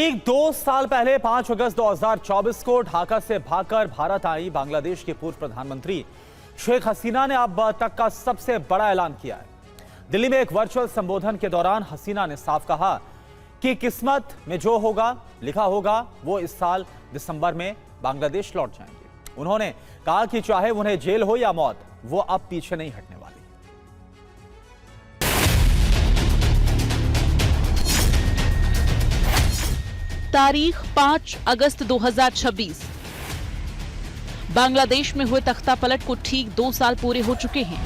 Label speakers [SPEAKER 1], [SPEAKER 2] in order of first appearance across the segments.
[SPEAKER 1] ठीक 2 साल पहले 5 अगस्त 2024 को ढाका से भागकर भारत आई बांग्लादेश की पूर्व प्रधानमंत्री शेख हसीना ने अब तक का सबसे बड़ा ऐलान किया है। दिल्ली में एक वर्चुअल संबोधन के दौरान हसीना ने साफ कहा कि किस्मत में जो होगा लिखा होगा वो इस साल दिसंबर में बांग्लादेश लौट जाएंगे। उन्होंने कहा कि चाहे उन्हें जेल हो या मौत, वो अब पीछे नहीं हटने वाली।
[SPEAKER 2] तारीख 5 अगस्त 2026। बांग्लादेश में हुए तख्ता पलट को ठीक 2 साल पूरे हो चुके हैं।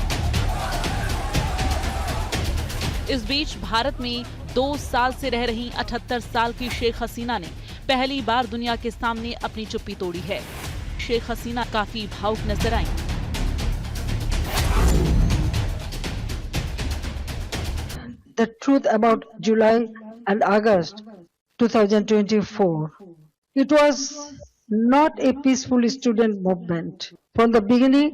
[SPEAKER 2] इस बीच भारत में 2 साल से रह रही 78 साल की शेख हसीना ने पहली बार दुनिया के सामने अपनी चुप्पी तोड़ी है। शेख हसीना काफी भावुक नजर आईं।
[SPEAKER 3] The truth about July and August 2024. It was not a peaceful student movement. From the beginning,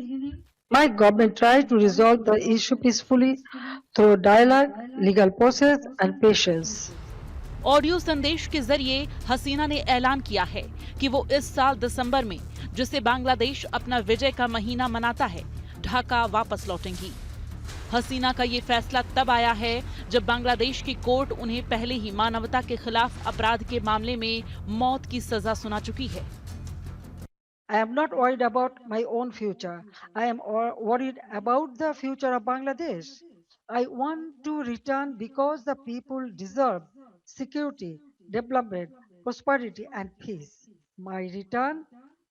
[SPEAKER 3] my government tried to resolve the issue peacefully through dialogue, legal process and patience.
[SPEAKER 2] Audio संदेश के जरिए हसीना ने ऐलान किया है कि वो इस साल दिसंबर में, जिसे बांग्लादेश अपना विजय का महीना मनाता है, ढाका वापस लौटेंगी। हसीना का ये फैसला तब आया है जब बांग्लादेश की कोर्ट उन्हें पहले ही मानवता के खिलाफ अपराध के मामले में मौत की सजा सुना चुकी है।
[SPEAKER 3] I am not worried about my own future. I am worried about the future of Bangladesh. I want to return because the people deserve security, development, prosperity and peace. My return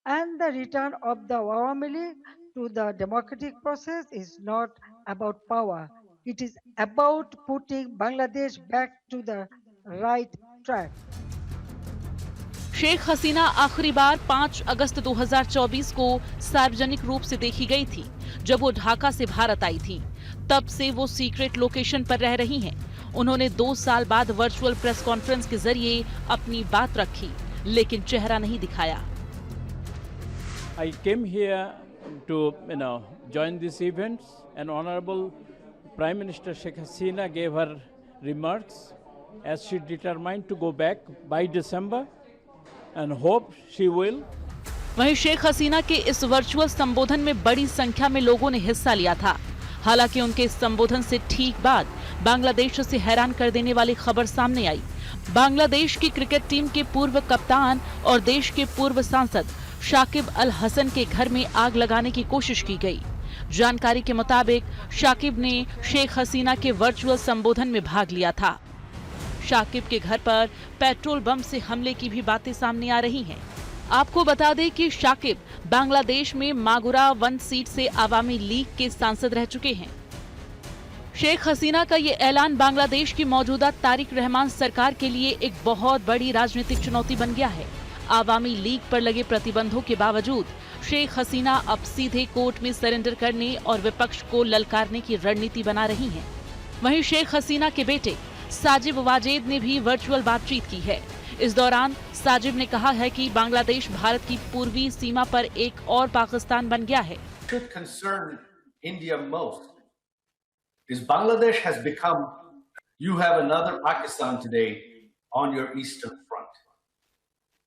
[SPEAKER 3] and the return of the family to the democratic process is not about power. It is about putting Bangladesh back to the right track.
[SPEAKER 2] Sheikh Hasina आखिरी बार 5 अगस्त 2024 को सार्वजनिक रूप से देखी गई थी, जब वो ढाका से भारत आई थी। तब से वो सीक्रेट लोकेशन पर रह रही हैं। उन्होंने 2 साल बाद वर्चुअल प्रेस कॉन्फ्रेंस के जरिए अपनी बात रखी, लेकिन चेहरा नहीं दिखाया।
[SPEAKER 4] I came here to join these events, and Honorable Prime Minister Sheikh Hasina gave her remarks as she determined to go back by December and hope she will.
[SPEAKER 2] वहीं शेख हसीना के इस वर्चुअल संबोधन में बड़ी संख्या में लोगों ने हिस्सा लिया था। हालांकि उनके इस संबोधन से ठीक बाद बांग्लादेश से हैरान कर देने वाली खबर सामने आई। बांग्लादेश की क्रिकेट टीम के पूर्व कप्तान और देश के पूर्व सांसद शाकिब अल हसन के घर में आग लगाने की कोशिश की गई। जानकारी के मुताबिक शाकिब ने शेख हसीना के वर्चुअल संबोधन में भाग लिया था। शाकिब के घर पर पेट्रोल बम से हमले की भी बातें सामने आ रही हैं। आपको बता दें कि शाकिब बांग्लादेश में मागुरा 1 सीट से आवामी लीग के सांसद रह चुके हैं। शेख हसीना का ये ऐलान बांग्लादेश की मौजूदा तारिक रहमान सरकार के लिए एक बहुत बड़ी राजनीतिक चुनौती बन गया है। आवामी लीग पर लगे प्रतिबंधों के बावजूद शेख हसीना अब सीधे कोर्ट में सरेंडर करने और विपक्ष को ललकारने की रणनीति बना रही हैं। वहीं शेख हसीना के बेटे साजिब वाजेद ने भी वर्चुअल बातचीत की है। इस दौरान साजिब ने कहा है कि बांग्लादेश भारत की पूर्वी सीमा पर एक और पाकिस्तान बन गया है।
[SPEAKER 5] Bangladesh has become, you have another Pakistan today on your eastern front.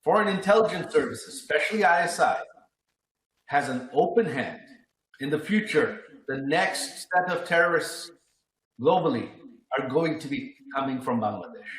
[SPEAKER 5] Foreign intelligence services, especially ISI, has an open hand. In the future, the next set of terrorists globally are going to be coming from Bangladesh.